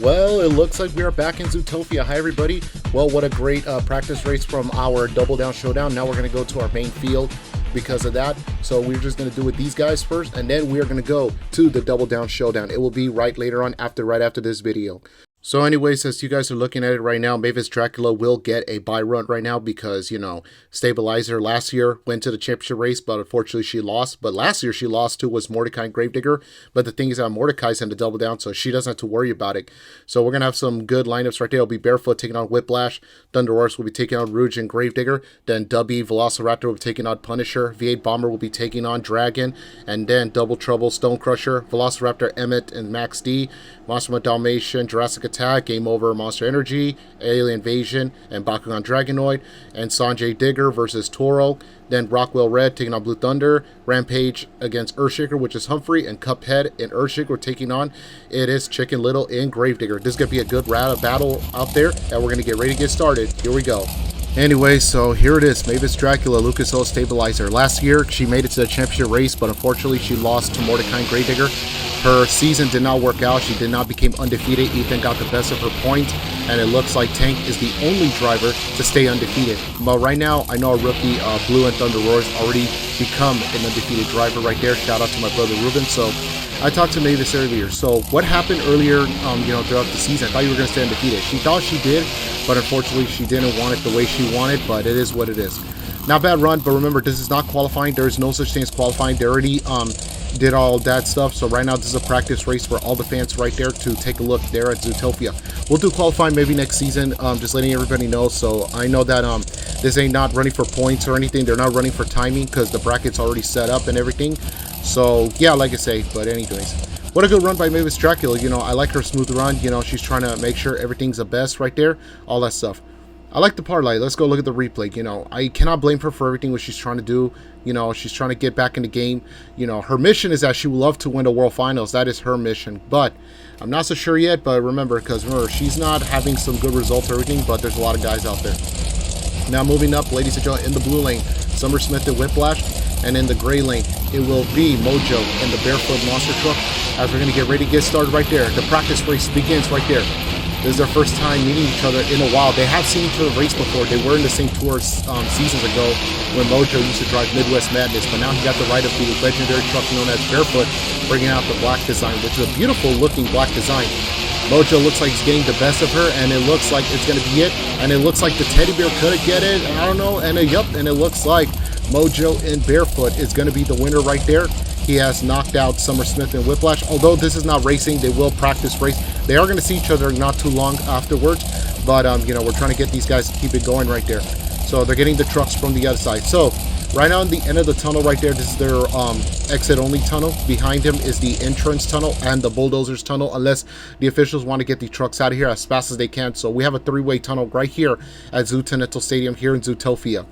Well, it looks like we are back in Zootopia. Hi, everybody. Well, what a great practice race from our Double Down Showdown. Now we're going to go to our main field because of that. So we're just going to do with these guys first, and then we are going to go to the Double Down Showdown. It will be right later on, right after this video. So anyways, as you guys are looking at it right now, Mavis Dracula will get a bye run right now because, you know, Stabilizer last year went to the championship race, but unfortunately she lost. But last year she lost to was Mordecai and Gravedigger. But the thing is that Mordecai's in the double down, so she doesn't have to worry about it. So we're going to have some good lineups right there. It'll be Barefoot taking on Whiplash. Thunder Horse will be taking on Rouge and Gravedigger. Then Dubby Velociraptor will be taking on Punisher. V8 Bomber will be taking on Dragon. And then Double Trouble, Stone Crusher, Velociraptor, Emmett, and Max D. Monster Dalmatian, Jurassic Attack, Game Over, Monster Energy, Alien Invasion, and Bakugan Dragonoid, and Sanjay Digger versus Toro. Then Rockwell Red taking on Blue Thunder, Rampage against Earthshaker, which is Humphrey, and Cuphead and Earthshaker taking on, it is Chicken Little and Gravedigger. This is going to be a good battle out there, and we're going to get ready to get started. Here we go. Anyway, so here it is, Mavis Dracula, Lucas Oil Stabilizer. Last year, she made it to the championship race, but unfortunately, she lost to Mordecai and Gravedigger. Her season did not work out. She did not become undefeated. Ethan got the best of her points, and it looks like Tank is the only driver to stay undefeated. But right now, I know our rookie, Blue and Thunder Roars, already become an undefeated driver right there. Shout out to my brother Ruben. So I talked to Mavis earlier. So what happened earlier, throughout the season? I thought you were going to stay undefeated. She thought she did, but unfortunately, she didn't want it the way she wanted. But it is what it is. Not bad run, but remember, this is not qualifying. There is no such thing as qualifying. They already did all that stuff. So right now, this is a practice race for all the fans right there to take a look there at Zootopia. We'll do qualifying maybe next season, just letting everybody know. So I know that this ain't not running for points or anything. They're not running for timing because the bracket's already set up and everything. So yeah, like I say, but anyways, what a good run by Mavis Dracula. You know, I like her smooth run. You know, she's trying to make sure everything's the best right there, all that stuff. I like the parlay. Let's go look at the replay. You know, I cannot blame her for everything what she's trying to do. You know, she's trying to get back in the game. You know, her mission is that she would love to win the World Finals. That is her mission. But I'm not so sure yet. But remember, she's not having some good results or everything. But there's a lot of guys out there. Now moving up, ladies and gentlemen, in the blue lane, Summer Smith and Whiplash. And in the gray lane, it will be Mojo and the Barefoot Monster Truck. As we're going to get ready to get started right there. The practice race begins right there. This is their first time meeting each other in a while. They have seen each other race before. They were in the same tour seasons ago when Mojo used to drive Midwest Madness, but now he got the right of the legendary truck known as Barefoot, bringing out the black design, which is a beautiful looking black design. Mojo looks like he's getting the best of her, and it looks like it's going to be it. And it looks like the teddy bear couldn't get it. I don't know. And and it looks like Mojo and Barefoot is going to be the winner right there. He has knocked out Summer Smith and Whiplash. Although this is not racing, they will practice race. They are going to see each other not too long afterwards. But, we're trying to get these guys to keep it going right there. So they're getting the trucks from the other side. So right now in the end of the tunnel right there, this is their exit-only tunnel. Behind him is the entrance tunnel and the bulldozers tunnel, unless the officials want to get the trucks out of here as fast as they can. So we have a three-way tunnel right here at Zootopia Stadium here in Zootopia.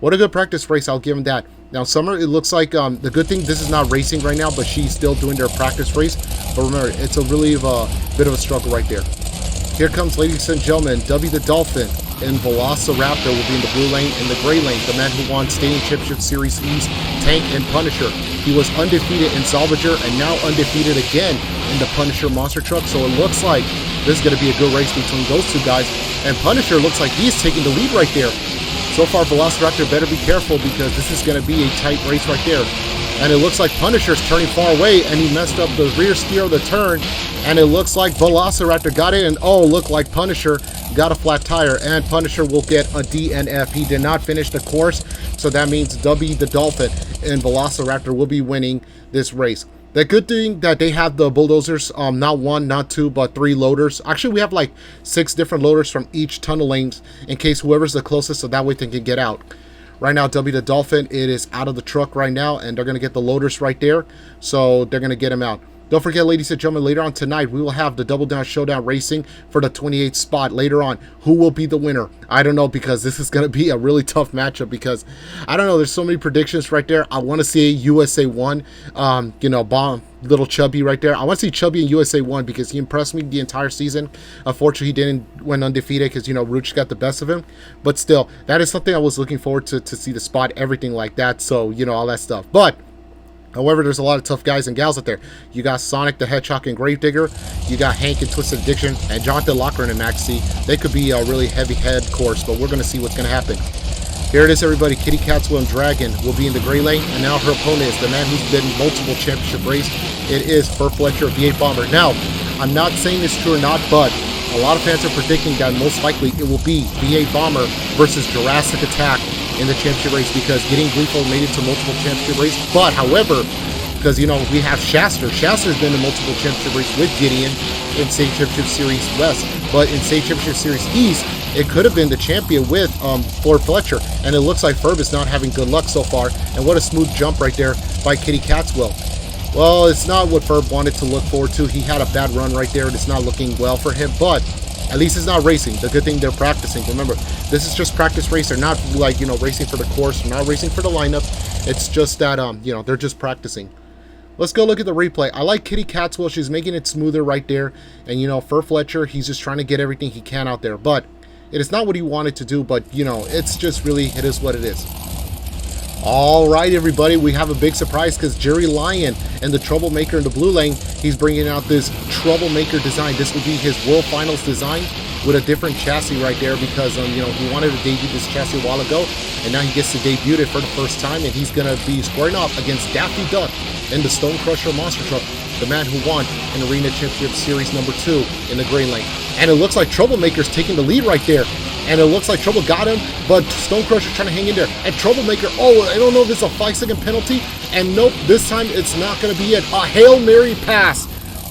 What a good practice race, I'll give him that. Now, Summer, it looks like the good thing, this is not racing right now, but she's still doing their practice race. But remember, it's a really bit of a struggle right there. Here comes, ladies and gentlemen, W the Dolphin and Velociraptor will be in the blue lane. In the gray lane, the man who won Stadium Championship Series East, Tank and Punisher. He was undefeated in Salvager and now undefeated again in the Punisher Monster Truck. So it looks like this is going to be a good race between those two guys. And Punisher looks like he's taking the lead right there. So far, Velociraptor better be careful because this is going to be a tight race right there. And it looks like Punisher's turning far away, and he messed up the rear steer of the turn. And it looks like Velociraptor got it, and look like Punisher got a flat tire. And Punisher will get a DNF. He did not finish the course, so that means W the Dolphin and Velociraptor will be winning this race. The good thing that they have the bulldozers, not one, not two, but three loaders. Actually, we have like 6 different loaders from each tunnel lanes in case whoever's the closest, so that way they can get out. Right now, W the Dolphin, it is out of the truck right now, and they're going to get the loaders right there, so they're going to get him out. Don't forget, ladies and gentlemen, later on tonight, we will have the Double Down Showdown racing for the 28th spot later on. Who will be the winner? I don't know, because this is going to be a really tough matchup because, I don't know, there's so many predictions right there. I want to see USA 1, Bomb, little Chubby right there. I want to see Chubby in USA 1 because he impressed me the entire season. Unfortunately, he didn't win undefeated because, Rouge got the best of him. But still, that is something I was looking forward to see the spot, everything like that. So, all that stuff. But However, there's a lot of tough guys and gals out there. You got Sonic the Hedgehog and Gravedigger. You got Hank and Twisted Addiction. And Jonathan Lochran and Max C. They could be a really heavy head course, but we're going to see what's going to happen. Here it is, everybody. Kitty Catswell and Dragon will be in the gray lane. And now her opponent is the man who's been in multiple championship race. It is Fur Fletcher of V8 Bomber. Now, I'm not saying it's true or not, but a lot of fans are predicting that most likely it will be V8 Bomber versus Jurassic Attack in the championship race, because Gideon Gleeful made it to multiple championship race. But however, because you know we have Shaster's been in multiple championship race with Gideon in State Championship Series West, but in State Championship Series East, it could have been the champion with Ford Fletcher, and it looks like Ferb is not having good luck so far. And what a smooth jump right there by Kitty Catswell. Well, it's not what Ferb wanted to look forward to. He had a bad run right there, and it's not looking well for him, but at least it's not racing. The good thing, they're practicing. Remember, this is just practice race. They're not like, you know, racing for the course. They're not racing for the lineup. It's just that, you know, they're just practicing. Let's go look at the replay. I like Kitty Catswell. She's making it smoother right there. And, you know, Fur Fletcher, he's just trying to get everything he can out there. But it is not what he wanted to do. But, you know, it's just really, it is what it is. All right, everybody, we have a big surprise because Jerry Lyon and the Troublemaker in the blue lane, he's bringing out this Troublemaker design. This will be his World Finals design with a different chassis right there because, you know, he wanted to debut this chassis a while ago, and now he gets to debut it for the first time, and he's going to be squaring off against Daffy Duck in the Stone Crusher Monster Truck, the man who won in Arena Championship Series number 2 in the green lane. And it looks like Troublemaker's taking the lead right there. And it looks like Trouble got him, but Stone Crusher trying to hang in there. And Troublemaker, oh, I don't know if it's a 5-second penalty. And nope, this time it's not going to be it. A Hail Mary pass.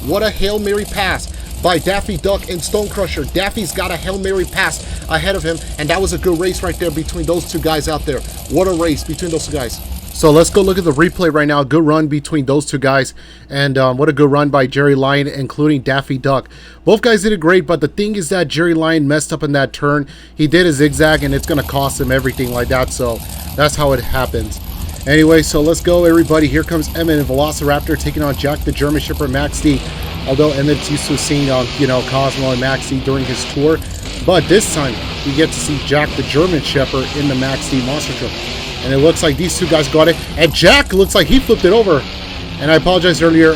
What a Hail Mary pass by Daffy Duck and Stone Crusher. Daffy's got a Hail Mary pass ahead of him. And that was a good race right there between those two guys out there. What a race between those two guys. So let's go look at the replay right now. Good run between those two guys. And what a good run by Jerry Lyon, including Daffy Duck. Both guys did it great, but the thing is that Jerry Lyon messed up in that turn. He did a zigzag, and it's going to cost him everything like that. So that's how it happens. Anyway, so let's go, everybody. Here comes Emmett and Velociraptor taking on Jack the German Shepherd Max D. Although Emmett's used to seeing, you know, Cosmo and Max D during his tour. But this time, we get to see Jack the German Shepherd in the Max D Monster Truck. And it looks like these two guys got it. And Jack looks like he flipped it over. And I apologize earlier.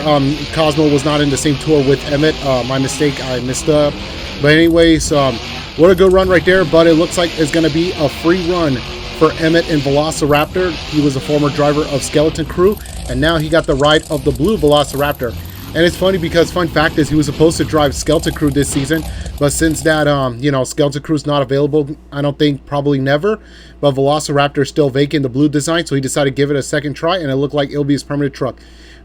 Cosmo was not in the same tour with Emmett. My mistake. I missed up. But anyways, what a good run right there. But it looks like it's going to be a free run for Emmett and Velociraptor. He was a former driver of Skeleton Crew. And now he got the ride of the blue Velociraptor. And it's funny because, fun fact is, he was supposed to drive Skeleton Crew this season, but since that, you know, Skeleton Crew's not available, I don't think, probably never, but Velociraptor is still vacant, the blue design, so he decided to give it a second try, and it looked like it'll be his permanent truck.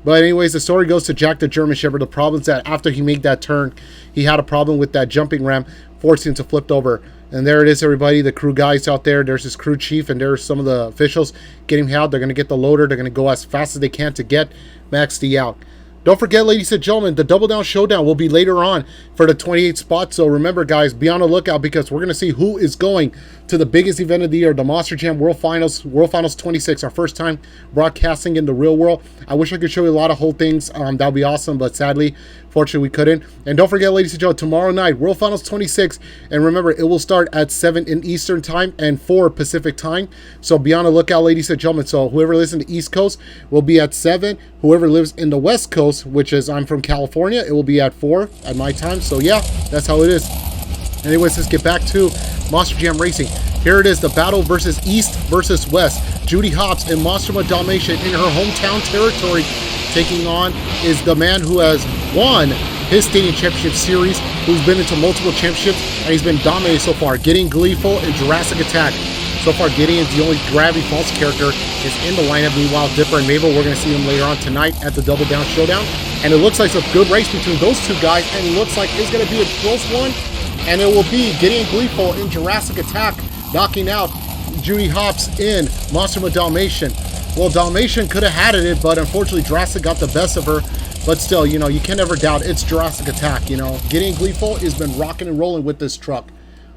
But anyways, the story goes to Jack the German Shepherd. The problem is that after he made that turn, he had a problem with that jumping ramp, forcing him to flip over. And there it is, everybody, the crew guys out there. There's his crew chief, and there's some of the officials getting him out. They're going to get the loader. They're going to go as fast as they can to get Max D out. Don't forget, ladies and gentlemen, the Double Down Showdown will be later on for the 28th spot. So remember, guys, be on the lookout because we're going to see who is going to the biggest event of the year, the Monster Jam World Finals 26, our first time broadcasting in the real world. I wish I could show you a lot of whole things. That would be awesome, but sadly, fortunately, we couldn't. And don't forget, ladies and gentlemen, tomorrow night, World Finals 26. And remember, it will start at 7 in Eastern Time and 4 Pacific Time. So be on the lookout, ladies and gentlemen. So whoever lives in the East Coast will be at 7. Whoever lives in the West Coast, which is I'm from California, it will be at 4 at my time. So yeah, that's how it is. Anyways, let's get back to Monster Jam Racing. Here it is, the battle versus East versus West. Judy Hopps and Monster Dalmatian in her hometown territory. Taking on is the man who has won his Stadium Championship Series, who's been into multiple championships, and he's been dominating so far. Gideon Gleeful and Jurassic Attack. So far, Gideon's the only Gravity Falls character is in the lineup. Meanwhile, Dipper and Mabel, we're going to see them later on tonight at the Double Down Showdown. And it looks like it's a good race between those two guys, and it looks like it's going to be a close one. And it will be Gideon Gleeful in Jurassic Attack knocking out Judy Hopps in Monster Dalmatian. Well, Dalmatian could have had it, but unfortunately Jurassic got the best of her. But still, you know, you can never doubt it's Jurassic Attack, you know. Gideon Gleeful has been rocking and rolling with this truck.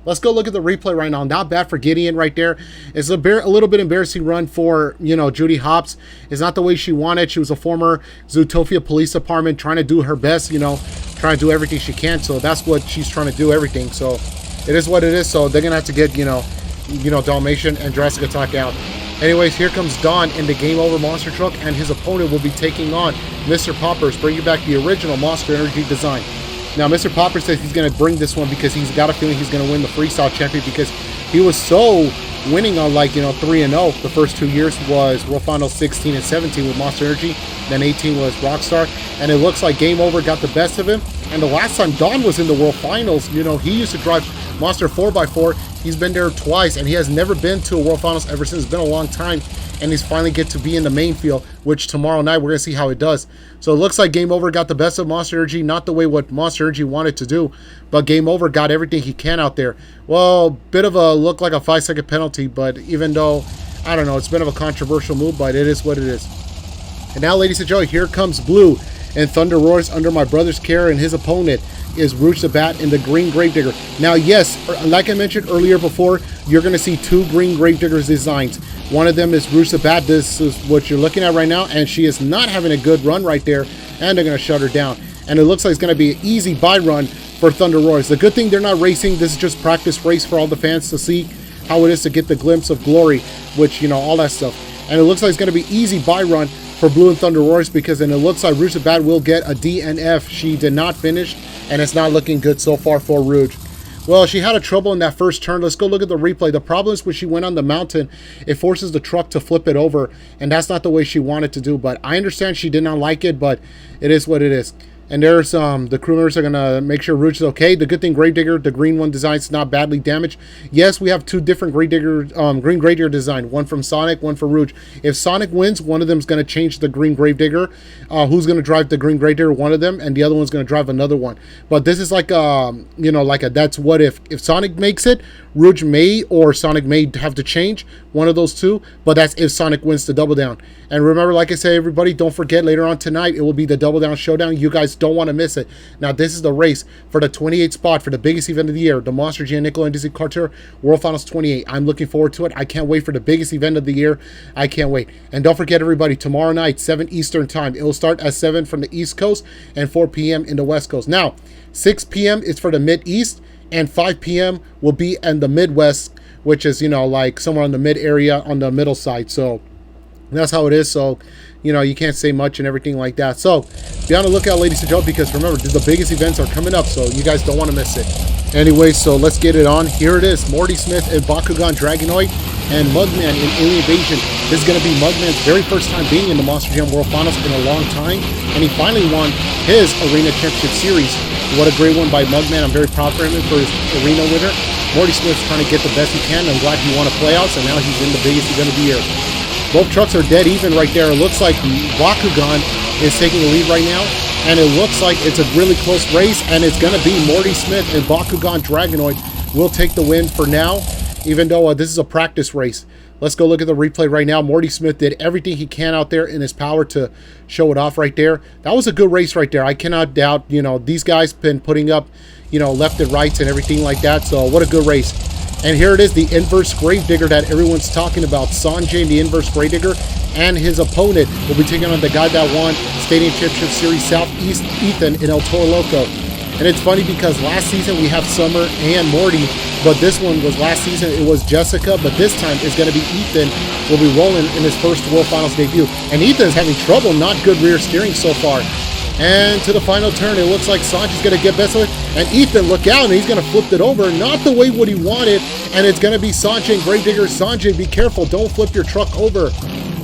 Let's go look at the replay right now. Not bad for Gideon right there. It's a little bit embarrassing run for, you know, Judy Hopps. It's not the way she wanted. She was a former Zootopia Police Department trying to do her best, you know, trying to do everything she can. So that's what she's trying to do, everything. So it is what it is. So they're going to have to get, you know, Dalmatian and Jurassic Attack out. Anyways, here comes Don in the Game Over monster truck, and his opponent will be taking on Mr. Poppers, bringing back the original Monster Energy design. Now, Mr. Popper says he's going to bring this one because he's got a feeling he's going to win the freestyle champion, because he was so winning on, like, 3-0 the first 2 years. Was World Finals 16 and 17 with Monster Energy, then 18 was Rockstar, and it looks like Game Over got the best of him. And the last time Don was in the World Finals, he used to drive Monster 4x4. He's been there twice, and he has never been to a World Finals ever since. It's been a long time, and he's finally get to be in the main field, which tomorrow night we're going to see how it does. So it looks like Game Over got the best of Monster Energy, not the way what Monster Energy wanted to do, but Game Over got everything he can out there. Well, bit of a look like a 5-second penalty, but even though, I don't know, it's been of a controversial move, but it is what it is. And now, ladies and gentlemen, here comes Blue and Thunder Roars under my brother's care, and his opponent is Rouge the Bat in the Green Gravedigger. Now, yes, like I mentioned earlier before, you're going to see 2 Green Gravediggers designs. One of them is Rouge the Bat. This is what you're looking at right now, and she is not having a good run right there, and they're going to shut her down. And it looks like it's going to be an easy buy run for Thunder Roars. The good thing they're not racing. This is just practice race for all the fans to see how it is to get the glimpse of glory, which, all that stuff. And it looks like it's going to be easy buy run for Blue and Thunder Roars, because then it looks like Rouge the Bat will get a DNF. She did not finish, and it's not looking good so far for Rouge. Well, she had a trouble in that first turn. Let's go look at the replay. The problem is when she went on the mountain, it forces the truck to flip it over, and that's not the way she wanted to do. But I understand she did not like it, but it is what it is. And there's the crew members are going to make sure Rouge is okay. The good thing, Gravedigger, the green one design, is not badly damaged. Yes, we have 2 different Green Gravedigger design, one from Sonic, one for Rouge. If Sonic wins, one of them is going to change the Green Gravedigger. Who's going to drive the Green Gravedigger? One of them, and the other one's going to drive another one. But this is like like a that's what if. If Sonic makes it, Rouge may or Sonic may have to change one of those 2, but that's if Sonic wins the Double Down. And remember, like I say, everybody, don't forget, later on tonight, it will be the Double Down Showdown. You guys don't want to miss it. Now, this is the race for the 28th spot for the biggest event of the year, the Monster Jam Nickelodeon NDaC Carter World Finals 28. I'm looking forward to it. I can't wait for the biggest event of the year. I can't wait. And don't forget, everybody, tomorrow night, 7 Eastern time. It will start at 7 from the East Coast and 4 p.m. in the West Coast. Now, 6 p.m. is for the Mid-East, and 5 p.m. will be in the Midwest, which is, like somewhere on the mid area on the middle side. So that's how it is. So, you can't say much and everything like that. So be on the lookout, ladies and gentlemen, because remember, the biggest events are coming up, so you guys don't want to miss it. Anyway, so let's get it on. Here it is, Morty Smith and Bakugan Dragonoid and Mugman in Alien Invasion. This is going to be Mugman's very first time being in the Monster Jam World Finals in a long time, and he finally won his Arena Championship Series. What a great one by Mugman. I'm very proud for him for his Arena winner. Morty Smith's trying to get the best he can. I'm glad he won a playoffs, and now he's in the biggest event of the year. Both trucks are dead even right there. It looks like Bakugan is taking the lead right now, and it looks like it's a really close race, and it's going to be Morty Smith and Bakugan Dragonoid will take the win for now, even though this is a practice race. Let's go look at the replay right now. Morty Smith did everything he can out there in his power to show it off right there. That was a good race right there. I cannot doubt, these guys been putting up, left and rights and everything like that. So what a good race. And here it is, the inverse Gravedigger that everyone's talking about. Sanjay, the inverse Gravedigger, and his opponent will be taking on the guy that won Stadium Championship Series Southeast, Ethan, in El Toro Loco. And it's funny because last season we have Summer and Morty, but this one was last season, it was Jessica, but this time it's going to be Ethan will be rolling in his first World Finals debut. And Ethan's having trouble, not good rear steering so far. And to the final turn, it looks like Sanjay's going to get best of it. And Ethan, look out, and he's going to flip it over. Not the way what he wanted. And it's going to be Sanjay and Gravedigger. Sanjay, be careful. Don't flip your truck over.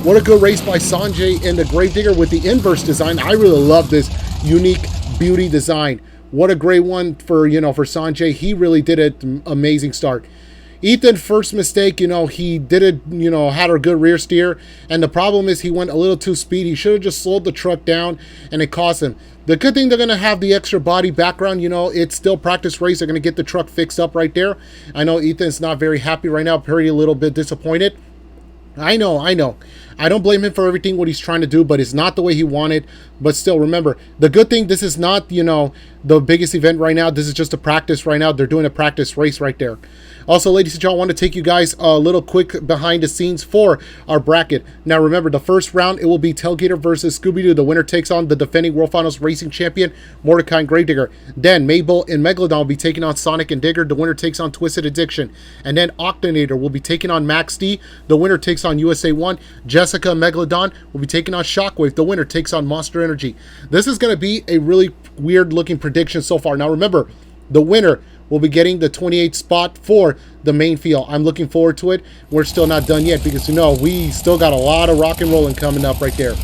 What a good race by Sanjay and the Gravedigger with the inverse design. I really love this unique beauty design. What a great one for, for Sanjay. He really did an amazing start. Ethan, first mistake, he did it, had a good rear steer. And the problem is he went a little too speedy. He should have just slowed the truck down, and it cost him. The good thing, they're going to have the extra body background. It's still practice race. They're going to get the truck fixed up right there. I know Ethan's not very happy right now. Pretty a little bit disappointed. I know. I don't blame him for everything what he's trying to do, but it's not the way he wanted. But still, remember, the good thing, this is not, the biggest event right now. This is just a practice right now. They're doing a practice race right there. Also, ladies and gentlemen, I want to take you guys a little quick behind the scenes for our bracket. Now, remember, the first round, it will be Tailgater versus Scooby-Doo. The winner takes on the defending World Finals Racing Champion, Mordecai and Gravedigger. Then, Mabel and Megalodon will be taking on Sonic and Digger. The winner takes on Twisted Addiction. And then, Octonator will be taking on Max D. The winner takes on USA 1. Jessica and Megalodon will be taking on Shockwave. The winner takes on Monster Energy. This is going to be a really weird-looking prediction so far. Now, remember, the winner will be getting the 28th spot for the main field. I'm looking forward to it. We're still not done yet because, you know, we still got a lot of rock and rolling coming up right there.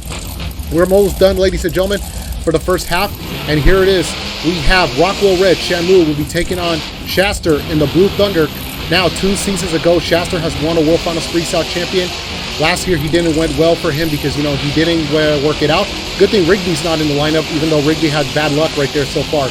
We're almost done, ladies and gentlemen, for the first half. And here it is. We have Rockwell Red. Shamu will be taking on Shaster in the Blue Thunder. Now, 2 seasons ago, Shaster has won a World Finals Freestyle Champion. Last year, he didn't went well for him because, you know, he didn't work it out. Good thing Rigby's not in the lineup, even though Rigby had bad luck right there so far.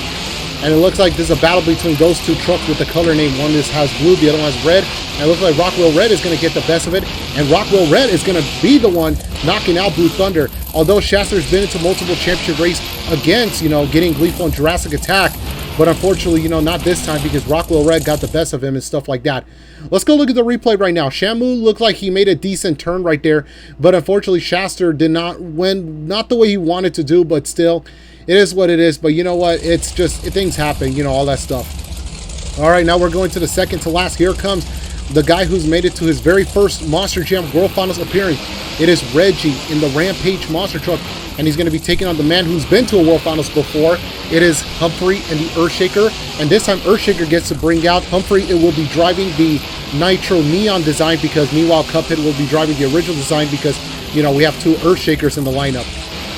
And it looks like there's a battle between those 2 trucks with the color name. One has blue, the other one has red. And it looks like Rockwell Red is going to get the best of it. And Rockwell Red is going to be the one knocking out Blue Thunder. Although Shaster's been into multiple championship race against, you know, getting Gleeful and Jurassic Attack. But unfortunately, you know, not this time because Rockwell Red got the best of him and stuff like that. Let's go look at the replay right now. Shamu looked like he made a decent turn right there. But unfortunately, Shaster did not win, not the way he wanted to do, but still, it is what it is. But you know what? It's just, things happen, you know, all that stuff. All right, now we're going to the second to last. Here comes the guy who's made it to his very first Monster Jam World Finals appearance. It is Reggie in the Rampage Monster Truck. And he's going to be taking on the man who's been to a World Finals before. It is Humphrey and the Earthshaker. And this time, Earthshaker gets to bring out Humphrey. It will be driving the Nitro Neon design because meanwhile, Cuphead will be driving the original design because, you know, we have 2 Earthshakers in the lineup.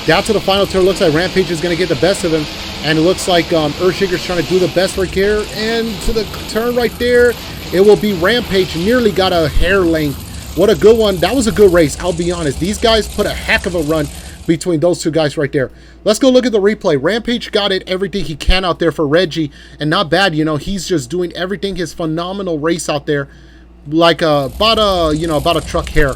Down to the final turn, looks like Rampage is going to get the best of him. And it looks like Earthshaker's trying to do the best right here. And to the turn right there, it will be Rampage. Nearly got a hair length. What a good one. That was a good race, I'll be honest. These guys put a heck of a run between those 2 guys right there. Let's go look at the replay. Rampage got it everything he can out there for Reggie, and not bad, you know, he's just doing everything, his phenomenal race out there, like about a truck hair.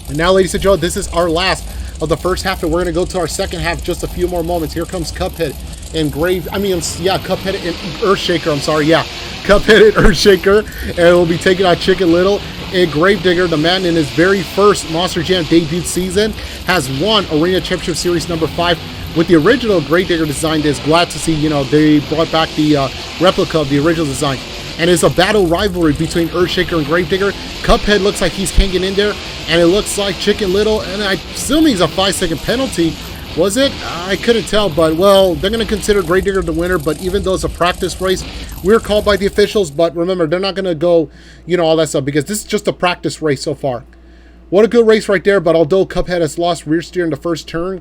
And now, ladies and gentlemen, this is our last of the first half, and we're going to go to our second half just a few more moments. Here comes Cuphead and Cuphead and Earthshaker, I'm sorry, yeah. Cuphead and Earthshaker, and we'll be taking on Chicken Little. And Gravedigger, the man in his very first Monster Jam debut season, has won Arena Championship Series number 5 with the original Gravedigger design. Is glad to see, you know, they brought back the replica of the original design. And it's a battle rivalry between Earthshaker and Gravedigger. Cuphead looks like he's hanging in there, and it looks like Chicken Little, and I assume he's a 5-second penalty. Was it? I couldn't tell, but, well, they're going to consider Gravedigger the winner, but even though it's a practice race, we're called by the officials, but remember, they're not going to go, you know, all that stuff, because this is just a practice race so far. What a good race right there, but although Cuphead has lost rear steer in the first turn,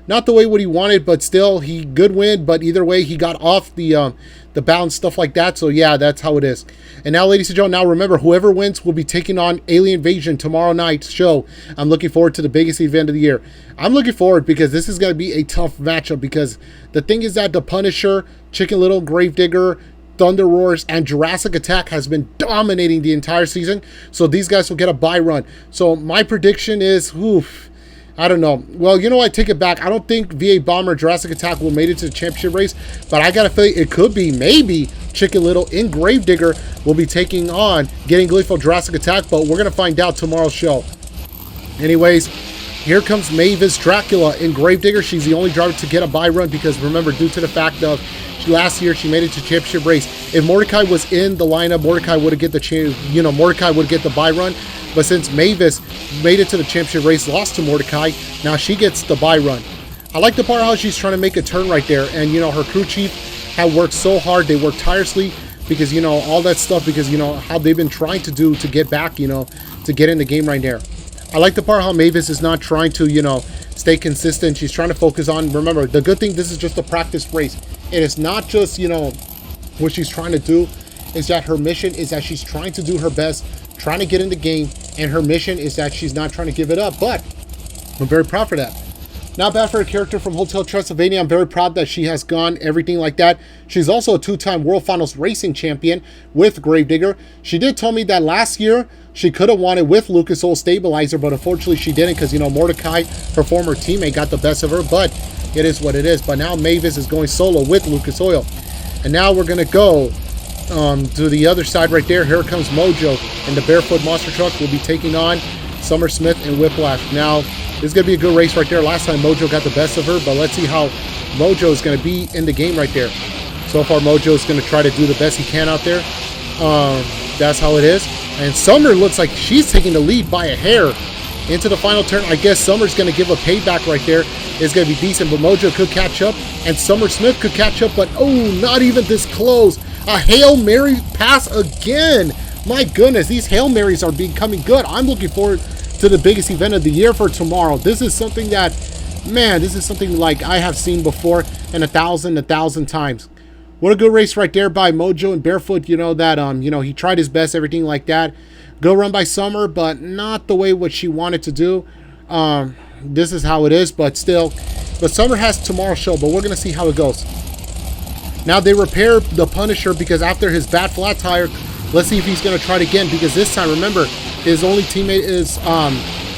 not the way what he wanted, but still, he good win, but either way, he got off the balance, stuff like that, so yeah, that's how it is. And now, ladies and gentlemen, now remember, whoever wins will be taking on Alien Invasion tomorrow night's show. I'm looking forward to the biggest event of the year. I'm looking forward because this is going to be a tough matchup because the thing is that the Punisher, Chicken Little, Gravedigger, Thunder Roars, and Jurassic Attack has been dominating the entire season, so these guys will get a bye run. So my prediction is, I don't know. Well, you know, I take it back. I don't think VA Bomber Jurassic Attack will make it to the championship race, but I got a feeling it could be maybe Chicken Little in Gravedigger will be taking on Getting Gleeful Jurassic Attack, but we're going to find out tomorrow's show. Anyways, here comes Mavis Dracula in Gravedigger. She's the only driver to get a bye run because, remember, due to the fact of last year she made it to championship race. If Mordecai was in the lineup, Mordecai would get the Mordecai would get the bye run. But since Mavis made it to the championship race, lost to Mordecai, now she gets the bye run. I like the part how she's trying to make a turn right there. And, you know, her crew chief have worked so hard. They worked tirelessly because, you know, all that stuff because, you know, how they've been trying to do to get back, you know, to get in the game right there. I like the part how Mavis is not trying to, you know, stay consistent. She's trying to focus on, remember, the good thing, this is just a practice race. It is not just, you know, what she's trying to do is that her mission is that she's trying to do her best, trying to get in the game, and her mission is that she's not trying to give it up, but I'm very proud for that. Not bad for a character from Hotel Transylvania. I'm very proud that she has gone everything like that. She's also a 2-time World Finals Racing Champion with Gravedigger. She did tell me that last year she could have won it with Lucas Oil Stabilizer, but unfortunately she didn't because, you know, Mordecai, her former teammate, got the best of her, but it is what it is. But now Mavis is going solo with Lucas Oil. And now we're going to go to the other side right there, here comes Mojo, and the Barefoot Monster Truck will be taking on Summer Smith and Whiplash. Now, this is going to be a good race right there. Last time Mojo got the best of her, but let's see how Mojo is going to be in the game right there. So far, Mojo is going to try to do the best he can out there. That's how it is. And Summer looks like she's taking the lead by a hair into the final turn. I guess Summer's going to give a payback right there. It's going to be decent, but Mojo could catch up, and Summer Smith could catch up, but oh, not even this close. A Hail Mary pass again. My goodness, these Hail Marys are becoming good. I'm looking forward to the biggest event of the year for tomorrow. This is something that, man, this is something like I have seen before and a thousand times. What a good race right there by Mojo and Barefoot. You know that, you know, he tried his best, everything like that. Go run by Summer, but not the way what she wanted to do. This is how it is, but still. But Summer has tomorrow's show, but we're going to see how it goes. Now they repair the Punisher because after his bad flat tire, let's see if he's going to try it again, because this time, remember, his only teammate is,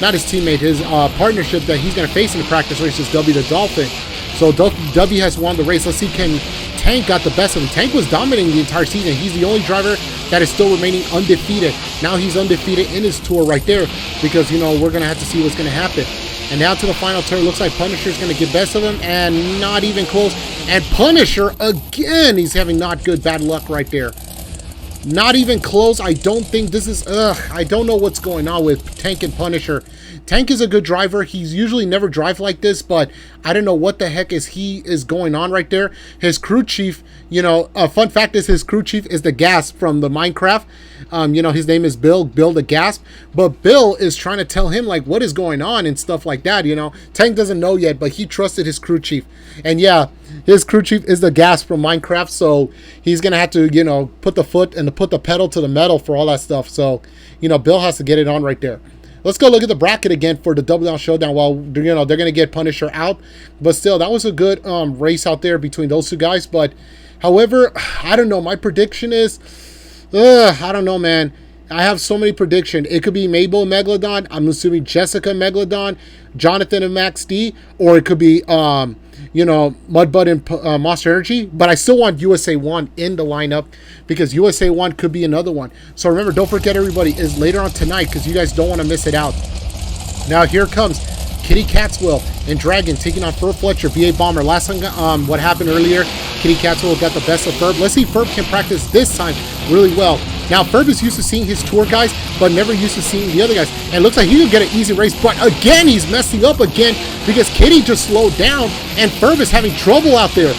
not his teammate, his partnership that he's going to face in the practice race is W the Dolphin. So W has won the race. Let's see, can Tank got the best of him. Tank was dominating the entire season. He's the only driver that is still remaining undefeated. Now he's undefeated in his tour right there, because, you know, we're going to have to see what's going to happen. And now to the final turn, looks like Punisher's going to get best of him, and not even close. And Punisher, again, he's having not good, bad luck right there. Not even close. I don't think this is, I don't know what's going on with Tank and Punisher. Tank is a good driver. He's usually never drive like this, but I don't know what the heck is going on right there. His crew chief, you know, fun fact is his crew chief is the Gasp from the Minecraft. You know, his name is Bill the Gasp, but Bill is trying to tell him like what is going on and stuff like that, you know. Tank doesn't know yet, but he trusted his crew chief. And yeah, his crew chief is the Gasp from Minecraft, so he's going to have to, you know, put the foot and put the pedal to the metal for all that stuff. So, you know, Bill has to get it on right there. Let's go look at the bracket again for the Double Down Showdown. While, you know, they're going to get Punisher out. But still, that was a good race out there between those two guys. But, however, I don't know. My prediction is, I don't know, man. I have so many predictions. It could be Mabel and Megalodon. I'm assuming Jessica and Megalodon, Jonathan and Max D. Or it could be, you know, Mudbud and Monster Energy. But I still want USA 1 in the lineup, because USA 1 could be another one. So remember, don't forget, everybody, is later on tonight, because you guys don't want to miss it out. Now here comes Kitty Catswell and Dragon taking on Ferb Fletcher, V8 Bomber. Last time, what happened earlier, Kitty Catswell got the best of Ferb. Let's see if Ferb can practice this time really well. Now, Ferb is used to seeing his tour guys, but never used to seeing the other guys. And it looks like he could get an easy race, but again, he's messing up again, because Kitty just slowed down, and Ferb is having trouble out there.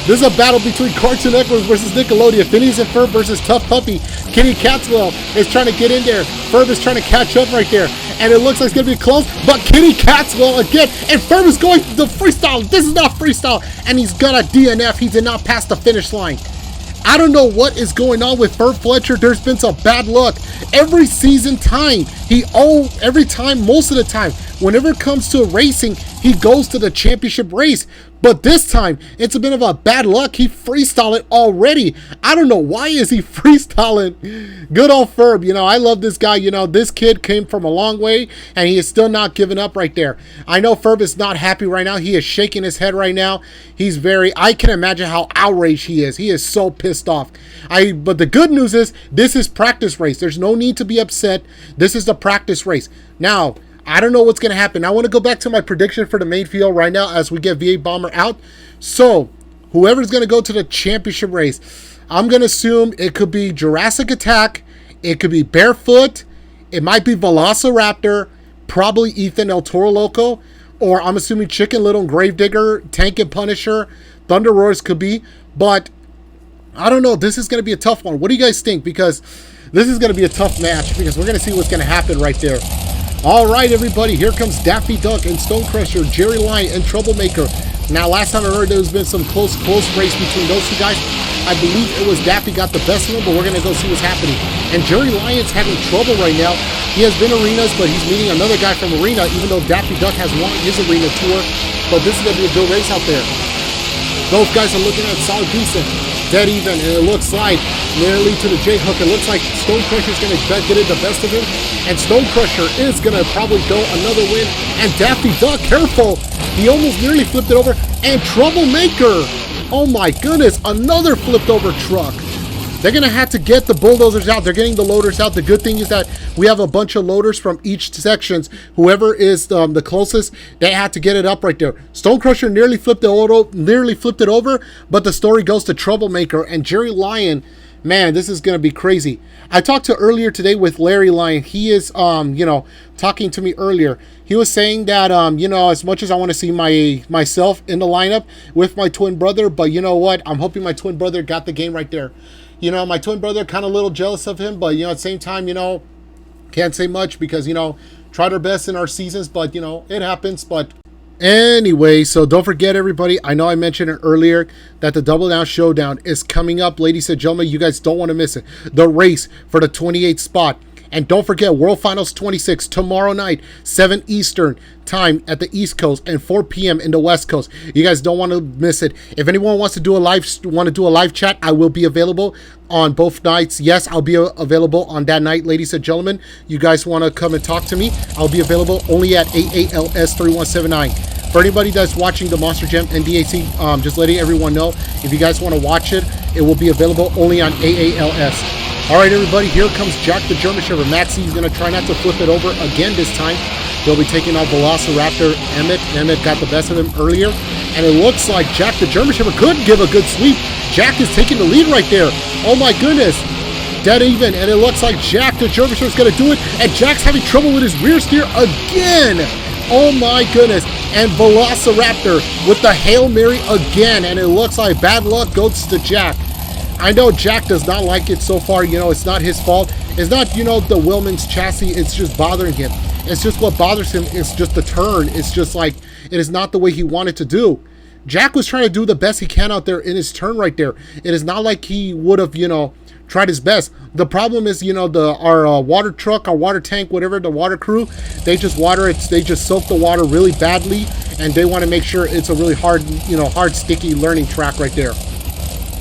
This is a battle between Cartoon Network versus Nickelodeon. Phineas and Ferb versus Tough Puppy. Kitty Catswell is trying to get in there. Ferb is trying to catch up right there. And it looks like it's going to be close, but Kitty Catswell again. And Ferb is going the freestyle. This is not freestyle. And he's got a DNF. He did not pass the finish line. I don't know what is going on with Ferb Fletcher. There's been some bad luck. Every season time, every time, most of the time, whenever it comes to racing, he goes to the championship race. But this time, it's a bit of a bad luck. He freestyled it already. I don't know, why is he freestyling? Good old Ferb. You know, I love this guy. You know, this kid came from a long way, and he is still not giving up right there. I know Ferb is not happy right now. He is shaking his head right now. He's I can imagine how outraged he is. He is so pissed off. But the good news is, this is practice race. There's no need to be upset. This is the practice race. Now, I don't know what's going to happen. I want to go back to my prediction for the main field right now as we get V8 Bomber out. So, whoever's going to go to the championship race, I'm going to assume it could be Jurassic Attack, it could be Barefoot, it might be Velociraptor, probably Ethan El Toro Loco, or I'm assuming Chicken Little and Gravedigger, Tank and Punisher, Thunder Roars could be, but I don't know. This is going to be a tough one. What do you guys think? Because this is going to be a tough match, because we're going to see what's going to happen right there. All right, everybody, here comes Daffy Duck and Stone Crusher, Jerry Lion and Troublemaker. Now, last time I heard there's been some close race between those two guys. I believe it was Daffy got the best of them, but we're going to go see what's happening. And Jerry Lion's having trouble right now. He has been arenas, but he's meeting another guy from arena, even though Daffy Duck has won his arena tour. But this is going to be a good race out there. Both guys are looking at solid decent. Dead even, and it looks like nearly to the J-hook. It looks like Stone Crusher is going to get it the best of him, and Stone Crusher is going to probably go another win. And Daffy Duck, careful, he almost nearly flipped it over. And Troublemaker, oh my goodness, another flipped over truck. they're going to have to get the bulldozers out. They're getting the loaders out. The good thing is that we have a bunch of loaders from each sections. Whoever is the closest, they had to get it up right there. Stone Crusher nearly flipped it over, but the story goes to Troublemaker and Jerry Lyon. Man, this is going to be crazy. I talked to earlier today with Larry Lyon. He is, talking to me earlier. He was saying that, as much as I want to see myself in the lineup with my twin brother, but you know what? I'm hoping my twin brother got the game right there. My twin brother, kind of a little jealous of him, but, at the same time, can't say much because, tried our best in our seasons, but, it happens, but... Anyway, so don't forget, everybody, I know I mentioned it earlier that the Double Down Showdown is coming up. Ladies and gentlemen, you guys don't want to miss it. The race for the 28th spot. And don't forget, World Finals 26 tomorrow night, 7 Eastern time at the East Coast and 4 p.m. in the West Coast. You guys don't want to miss it. If anyone wants to do a live chat, I will be available on both nights. Yes, I'll be available on that night, ladies and gentlemen. You guys want to come and talk to me? I'll be available only at AALS 3179. For anybody that's watching the Monster Jam NDaC, just letting everyone know, if you guys want to watch it, it will be available only on AALS. All right, everybody, here comes Jack the German Shepherd. Maxie is going to try not to flip it over again this time. They'll be taking on Velociraptor Emmett. Emmett got the best of him earlier. And it looks like Jack the German Shepherd could give a good sweep. Jack is taking the lead right there. Oh, my goodness. Dead even. And it looks like Jack the German Shepherd is going to do it. And Jack's having trouble with his rear steer again. Oh, my goodness. And Velociraptor with the Hail Mary again. And it looks like bad luck goes to Jack. I know Jack does not like it so far. It's not his fault. It's not, the Willman's chassis. It's just bothering him. It's just what bothers him. It's just the turn. It's just like, it is not the way he wanted to do. Jack was trying to do the best he can out there in his turn right there. It is not like he would have, tried his best. The problem is, our water truck, our water tank, whatever, the water crew, they just water it. They just soak the water really badly. And they want to make sure it's a really hard, sticky learning track right there.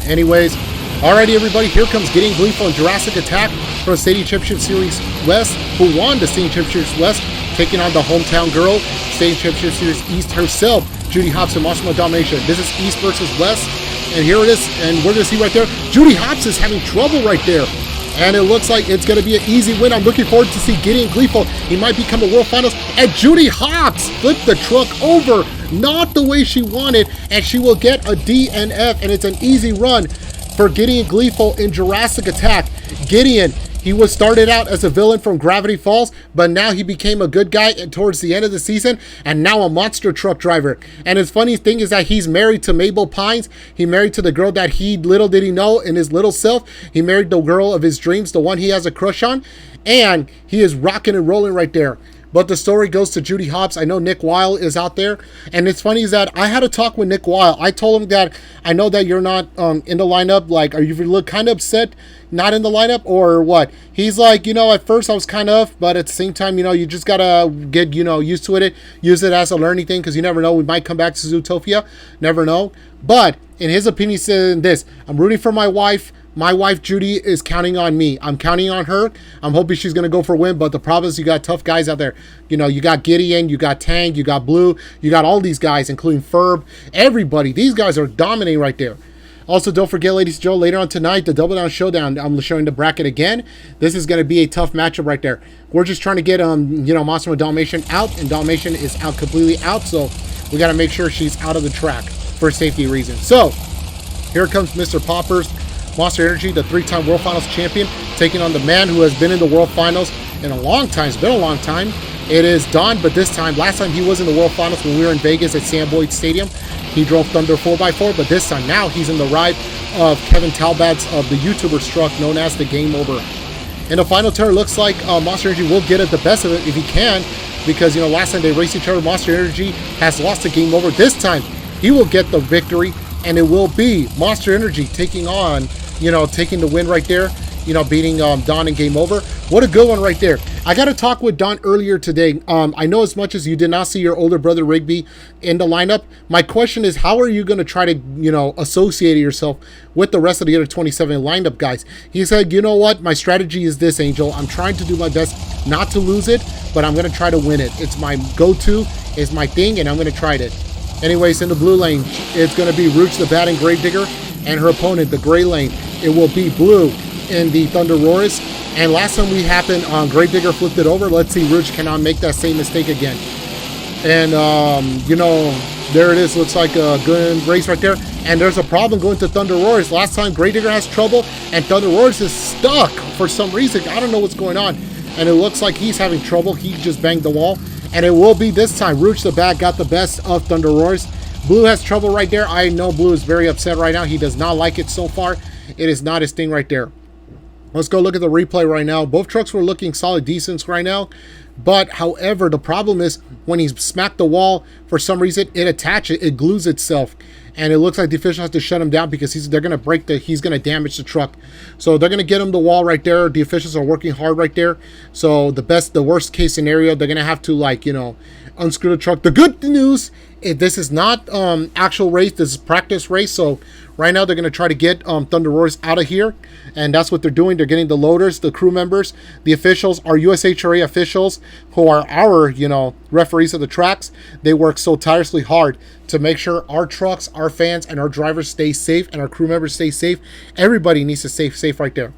Anyways, alrighty, everybody, here comes Getting Gleeful and Jurassic Attack from the Stadium Championship Series West, who won the Stadium Championship Series West, taking on the hometown girl, Stadium Championship Series East herself, Judy Hopps and Monster Domination. This is East versus West, and here it is, and we're going to see right there, Judy Hopps is having trouble right there. And it looks like it's going to be an easy win. I'm looking forward to see Gideon Gleeful. He might become a World Finals. And Judy Hopps flipped the truck over, not the way she wanted, and she will get a DNF, and it's an easy run for Gideon Gleeful in Jurassic Attack. Gideon, he was started out as a villain from Gravity Falls, but now he became a good guy towards the end of the season, and now a monster truck driver. And his funny thing is that he's married to Mabel Pines. He married to the girl that he little did he know in his little self. He married the girl of his dreams, the one he has a crush on, and he is rocking and rolling right there. But the story goes to Judy Hopps. I know Nick Weil is out there. And it's funny is that I had a talk with Nick Weil. I told him that I know that you're not in the lineup. Like, are you look kind of upset not in the lineup or what? He's like, at first I was kind of, but at the same time, you just got to get, used to it. Use it as a learning thing because you never know. We might come back to Zootopia. Never know. But in his opinion, he said this, I'm rooting for my wife. My wife, Judy, is counting on me. I'm counting on her. I'm hoping she's going to go for a win, but the problem is you got tough guys out there. You got Gideon, you got Tang, you got Blue, you got all these guys, including Ferb, everybody. These guys are dominating right there. Also, don't forget, ladies and gentlemen, later on tonight, the Double Down Showdown, I'm showing the bracket again. This is going to be a tough matchup right there. We're just trying to get, Monster with Dalmatian out, and Dalmatian is out completely out, so we got to make sure she's out of the track for safety reasons. So, here comes Mr. Poppers. Monster Energy, the 3-time World Finals champion, taking on the man who has been in the World Finals in a long time. It's been a long time. It is Don, but this time, last time he was in the World Finals when we were in Vegas at Sam Boyd Stadium. He drove Thunder 4x4, but this time, now he's in the ride of Kevin Talbot's of the YouTuber's truck known as the Game Over. In the final turn, looks like Monster Energy will get at the best of it if he can, because, last time they raced each other, Monster Energy has lost the Game Over. This time, he will get the victory, and it will be Monster Energy taking on, taking the win right there, beating Don in Game Over. What a good one right there. I got to talk with Don earlier today. I know as much as you did not see your older brother Rigby in the lineup, my question is, how are you going to try to, associate yourself with the rest of the other 27 lineup guys? He said, you know what? My strategy is this, Angel. I'm trying to do my best not to lose it, but I'm going to try to win it. It's my go-to, it's my thing, and I'm going to try it. Anyways, in the blue lane, it's going to be Rooch the Bat and Gravedigger, and her opponent, the gray lane, it will be blue in the Thunder Roars. And last time we happened, Gravedigger flipped it over. Let's see, Rouge cannot make that same mistake again. And, you know, there it is. Looks like a good race right there. And there's a problem going to Thunder Roars. Last time, Gravedigger has trouble, and Thunder Roars is stuck for some reason. I don't know what's going on. And it looks like he's having trouble. He just banged the wall. And it will be this time. Rouge the Bat got the best of Thunder Roars. Blue has trouble right there. I know Blue is very upset right now. He does not like it so far. It is not his thing right there. Let's go look at the replay right now. Both trucks were looking solid decent right now. But, however, the problem is when he smacked the wall, for some reason, it attaches, it glues itself. And it looks like the official has to shut him down because they're going to break he's going to damage the truck. So they're going to get him the wall right there. The officials are working hard right there. So the worst case scenario, they're going to have to, like, you know, unscrew the truck. The good news is this is not actual race. This is practice race. So right now they're going to try to get Thunder Roars out of here. And that's what they're doing. They're getting the loaders, the crew members, the officials, our USHRA officials, who are our, you know, referees of the tracks. They work so tirelessly hard to make sure our trucks, our fans, and our drivers stay safe and our crew members stay safe. Everybody needs to stay safe right there.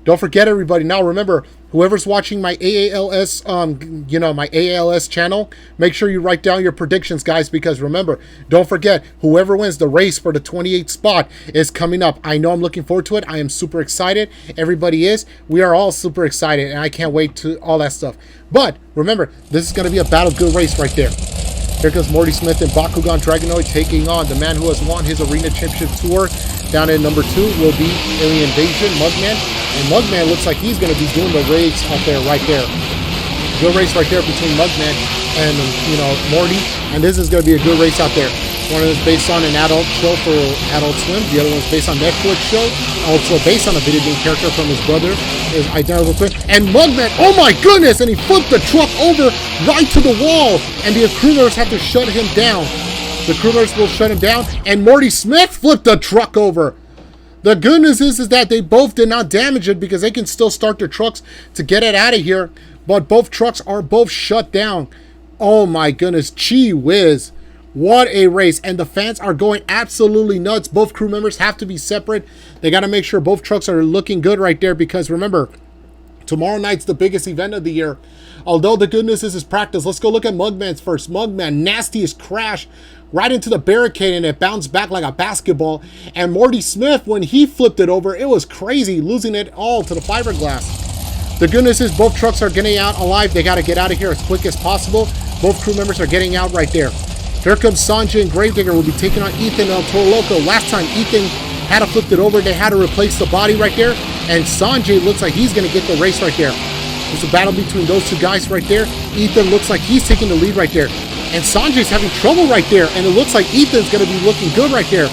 Don't forget, everybody. Now, remember, whoever's watching my AALS, you know, my AALS channel, make sure you write down your predictions, guys, because remember, don't forget, whoever wins the race for the 28th spot is coming up. I know I'm looking forward to it. I am super excited. Everybody is. We are all super excited, and I can't wait to all that stuff. But remember, this is going to be a battle good race right there. Here comes Morty Smith and Bakugan Dragonoid taking on the man who has won his Arena Championship Tour. Down in number 2 will be Alien Invasion, Mugman. And Mugman looks like he's going to be doing the race out there, right there. Good race right there between Mugman and, you know, Morty. And this is going to be a good race out there. One of them is based on an adult show for Adult Swim. The other one's based on Netflix show. Also based on a video game character from his brother. Is identical twin. And Mugman, oh my goodness! And he flipped the truck over right to the wall. And the crew members have to shut him down. The crew members will shut him down. And Morty Smith flipped the truck over. The good news is that they both did not damage it because they can still start their trucks to get it out of here. But both trucks are both shut down. Oh my goodness. Gee whiz. What a race. And the fans are going absolutely nuts. Both crew members have to be separate. They got to make sure both trucks are looking good right there because remember, tomorrow night's the biggest event of the year. Although the good news is practice. Let's go look at Mugman's first. Mugman, nastiest crash right into the barricade and it bounced back like a basketball. And Morty Smith, when he flipped it over, it was crazy, losing it all to the fiberglass. The good news is both trucks are getting out alive. They got to get out of here as quick as possible. Both crew members are getting out right there. Here comes Sanjay and Gravedigger will be taking on Ethan El Toro Loco. Last time Ethan had to flip it over. They had to replace the body right there. And Sanjay looks like he's going to get the race right there. It's a battle between those two guys right there. Ethan looks like he's taking the lead right there. And Sanjay's having trouble right there. And it looks like Ethan's going to be looking good right there.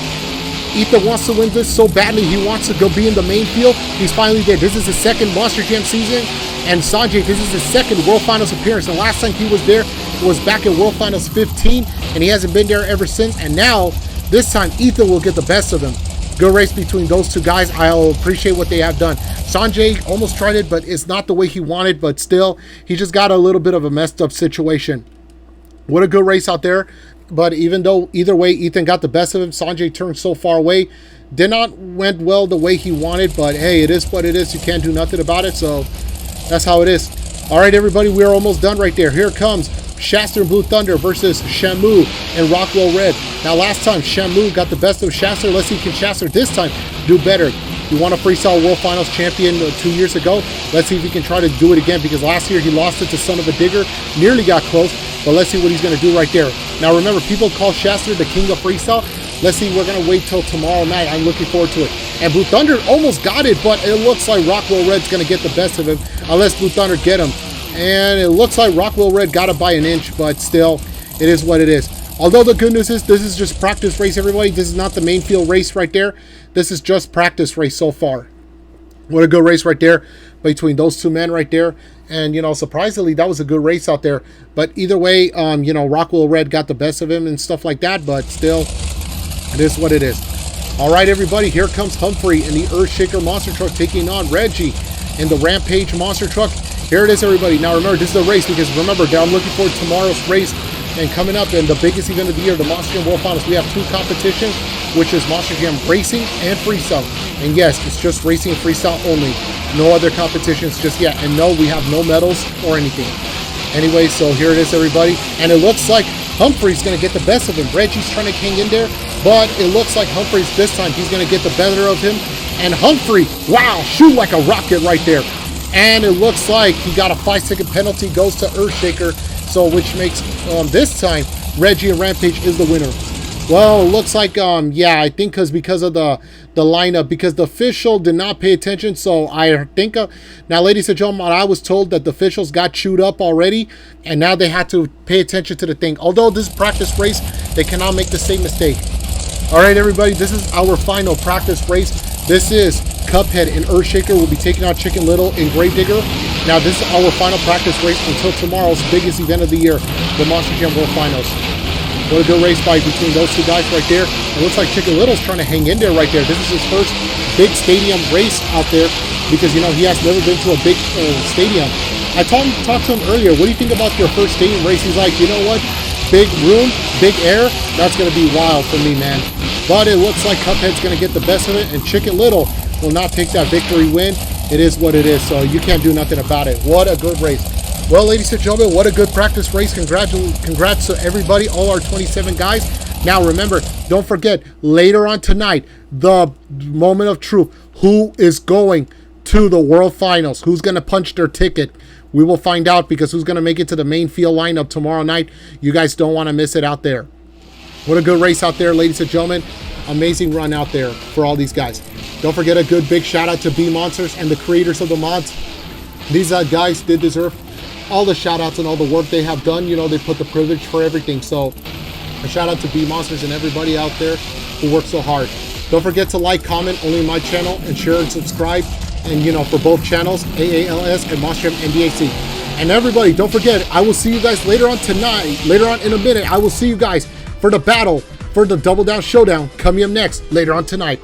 Ethan wants to win this so badly. He wants to go be in the main field. He's finally there. This is his second Monster Jam season. And Sanjay, this is his second World Finals appearance. The last time he was there was back in World Finals 15. And he hasn't been there ever since. And now, this time, Ethan will get the best of him. Good race between those two guys. I'll appreciate what they have done. Sanjay almost tried it, but it's not the way he wanted. But still, he just got a little bit of a messed up situation. What a good race out there. But even though either way, Ethan got the best of him, Sanjay turned so far away. Did not went well the way he wanted. But hey, it is what it is. You can't do nothing about it. So that's how it is. All right, everybody, we're almost done right there. Here comes Shasta and Blue Thunder versus Shamu and Rockwell Red. Now, last time, Shamu got the best of Shasta. Let's see, can Shasta this time do better? He won a Freestyle World Finals champion 2 years ago. Let's see if he can try to do it again, because last year he lost it to Son of a Digger. Nearly got close, but let's see what he's going to do right there. Now, remember, people call Shasta the king of freestyle. Let's see, we're going to wait till tomorrow night. I'm looking forward to it. And Blue Thunder almost got it, but it looks like Rockwell Red's going to get the best of him, unless Blue Thunder get him. And it looks like Rockwell Red got it by an inch, but still, it is what it is. Although the good news is, this is just practice race, everybody. This is not the main field race right there. This is just practice race so far. What a good race right there between those two men right there. And, you know, surprisingly, that was a good race out there. But either way, you know, Rockwell Red got the best of him and stuff like that. But still, it is what it is. All right, everybody, here comes Humphrey in the Earthshaker Monster Truck taking on Reggie in the Rampage Monster Truck. Here it is, everybody. Now, remember, this is the race, because remember, I'm looking forward to tomorrow's race and coming up in the biggest event of the year, the Monster Jam World Finals. We have 2 competitions. which is Monster Jam Racing and Freestyle. And yes, it's just Racing and Freestyle only. No other competitions just yet. And no, we have no medals or anything. Anyway, so here it is, everybody. And it looks like Humphrey's going to get the best of him. Reggie's trying to hang in there, but it looks like Humphrey's this time. He's going to get the better of him. And Humphrey, wow, shoot like a rocket right there. And it looks like he got a 5-second penalty, goes to Earthshaker. So which makes this time Reggie and Rampage is the winner. Well, it looks like yeah, I think because of the lineup, because the official did not pay attention. So I think now, ladies and gentlemen, I was told that the officials got chewed up already, and now they had to pay attention to the thing. Although this is practice race, they cannot make the same mistake. All right, everybody, this is our final practice race. This is Cuphead and Earthshaker will be taking out Chicken Little and Gravedigger. Now, this is our final practice race until tomorrow's biggest event of the year, the Monster Jam World Finals. What a good race by between those two guys right there. It looks like Chicken Little's trying to hang in there right there. This is his first big stadium race out there because, you know, he has never been to a big stadium. I talked to him earlier. What do you think about your first stadium race? He's like, you know what? Big room, big air. That's going to be wild for me, man. But it looks like Cuphead's going to get the best of it, and Chicken Little will not take that victory win. It is what it is, so you can't do nothing about it. What a good race. Well, ladies and gentlemen, what a good practice race. Congrats to everybody, all our 27 guys. Now, remember, don't forget, later on tonight, the moment of truth. Who is going to the World Finals? Who's going to punch their ticket? We will find out, because who's going to make it to the main field lineup tomorrow night. You guys don't want to miss it out there. What a good race out there, ladies and gentlemen. Amazing run out there for all these guys. Don't forget a good big shout out to Beammonsters and the creators of the mods. These guys did deserve all the shout outs and all the work they have done. You know, they put the privilege for everything. So a shout out to Beammonsters and everybody out there who worked so hard. Don't forget to like, comment only my channel, and share and subscribe. And, you know, for both channels, AALS and Monster Jam NDaC. And everybody, don't forget, I will see you guys later on tonight. Later on in a minute, I will see you guys for the battle for the Double Down Showdown coming up next later on tonight.